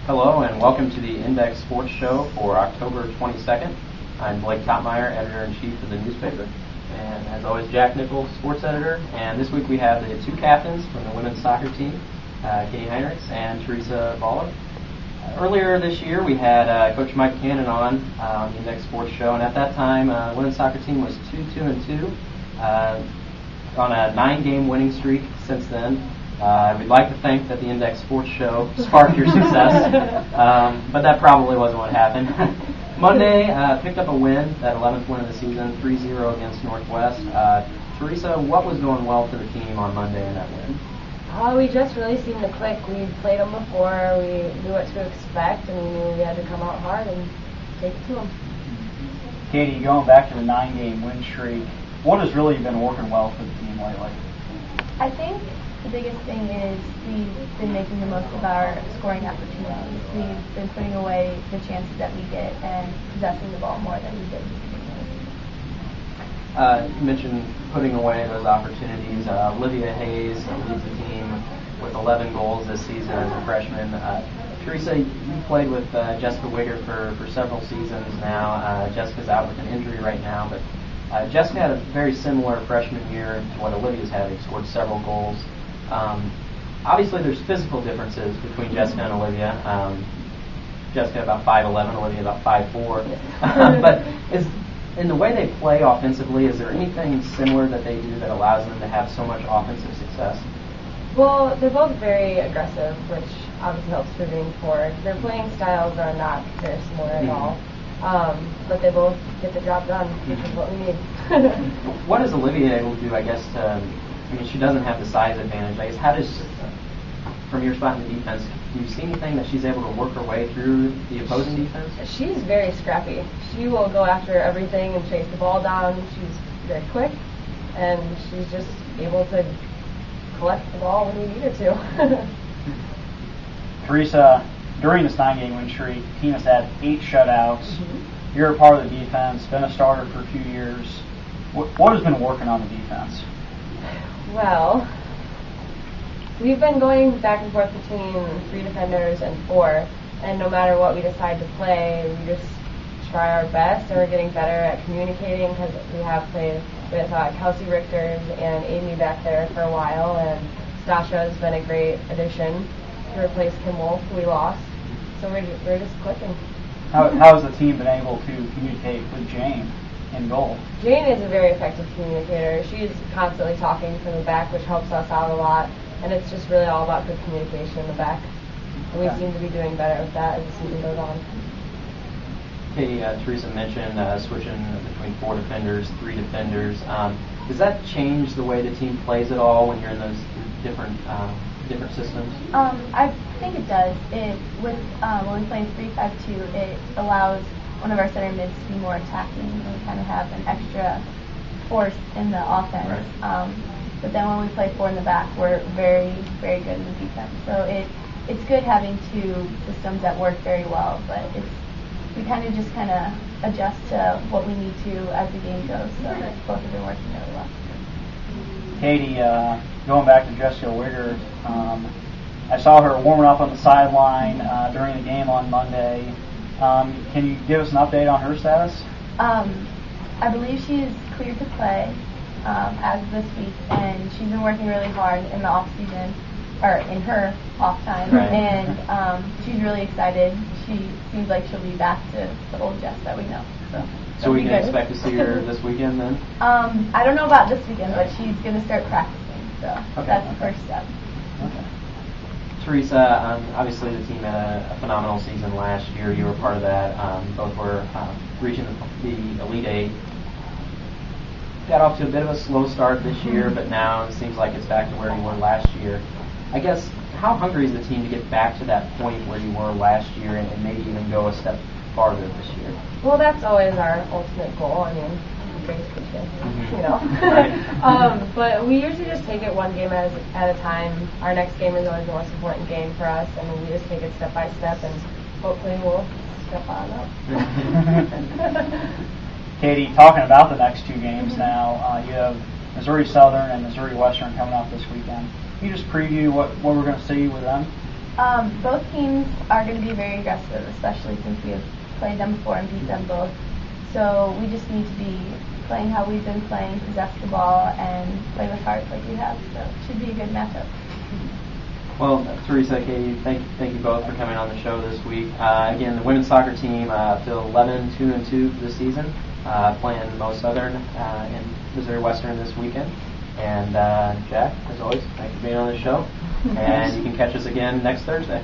Hello and welcome to the Index Sports Show for October 22nd. I'm Blake Toppmeyer, Editor-in-Chief of the newspaper. And as always, Jack Nicholl, Sports Editor. And this week we have the two captains from the women's soccer team, Katie Hinrichs and Theresa Bauler. Earlier this year we had Coach Mike Cannon on the Index Sports Show, and at that time the women's soccer team was 2-2-2 on a 9-game winning streak since then. We'd like to think that the Index Sports Show sparked your success, but that probably wasn't what happened. Monday picked up a win, that 11th win of the season, 3-0 against Northwest. Theresa, what was going well for the team on Monday in that win? We just really seemed to click. We played them before, we knew what to expect, and we knew we had to come out hard and take it to them. Katie, going back to the 9-game win streak, what has really been working well for the team lately? I think the biggest thing is we've been making the most of our scoring opportunities. We've been putting away the chances that we get and possessing the ball more than we did. You mentioned putting away those opportunities. Olivia Hayes leads the team with 11 goals this season as a freshman. Theresa, you played with Jessica Wigger for several seasons now. Jessica's out with an injury right now, but Jessica had a very similar freshman year to what Olivia's had. They scored several goals. Obviously, there's physical differences between Jessica and Olivia. Jessica about 5'11", Olivia about 5'4". But in the way they play offensively, is there anything similar that they do that allows them to have so much offensive success? Well, they're both very aggressive, which obviously helps moving forward. Their playing styles are not very similar at all, but they both get the job done, which is what we need. What is Olivia able to do, I guess, she doesn't have the size advantage. I guess, how does, from your spot in the defense, do you see anything that she's able to work her way through the opposing defense? She's very scrappy. She will go after everything and chase the ball down. She's very quick, and she's just able to collect the ball when we need her to. Theresa, during this 9-game win streak, the team has had 8 shutouts. Mm-hmm. You're a part of the defense, been a starter for a few years. What has been working on the defense? Well, we've been going back and forth between 3 defenders and 4, and no matter what we decide to play, we just try our best, and we're getting better at communicating because we have played with Kelsey Richters and Amy back there for a while, and Stasha has been a great addition to replace Kim Wolf, who we lost. So we're just clicking. How has the team been able to communicate with Jane in goal? Jane is a very effective communicator. She's constantly talking from the back, which helps us out a lot, and it's just really all about good communication in the back. And we seem to be doing better with that as the season goes on. Katie, Theresa mentioned switching between 4 defenders, 3 defenders. Does that change the way the team plays at all when you're in those different systems? I think it does. When we play 3-5-2, it allows one of our center mids to be more attacking, and we kind of have an extra force in the offense. Right. But then when we play 4 in the back, we're very, very good in the defense. So it's good having 2 systems that work very well, but we kind of adjust to what we need to as the game goes. So both have been working really well. Katie, going back to Jessica Wigger, I saw her warming up on the sideline during the game on Monday. Can you give us an update on her status? I believe she's cleared to play as of this week, and she's been working really hard in the off season, or in her off time, right. And she's really excited. She seems like she'll be back to the old Jess that we know. So we can expect to see her this weekend then? I don't know about this weekend, but she's going to start practicing, so that's the first step. Okay. Theresa, obviously the team had a phenomenal season last year. You were part of that. Both were reaching the Elite Eight. Got off to a bit of a slow start this year, but now it seems like it's back to where you were last year. I guess, how hungry is the team to get back to that point where you were last year and maybe even go a step farther this year? Well, that's always our ultimate goal. I mean, greatest cliche, you know. Right. But we usually just take it one game at a time. Our next game is always the most important game for us, and we just take it step by step, and hopefully we'll step on up. Katie, talking about the next 2 games now, you have Missouri Southern and Missouri Western coming up this weekend. Can you just preview what we're going to see with them? Both teams are going to be very aggressive, especially since we have played them before and beat them both. So we just need to be playing how we've been playing, possess the ball, and play with heart like we have. So it should be a good matchup. Well, Theresa, Katie, thank you both for coming on the show this week. Again, the women's soccer team field 11-2-2 for the season, playing Mo Southern and Missouri Western this weekend. And Jack, as always, thanks for being on the show. And you can catch us again next Thursday.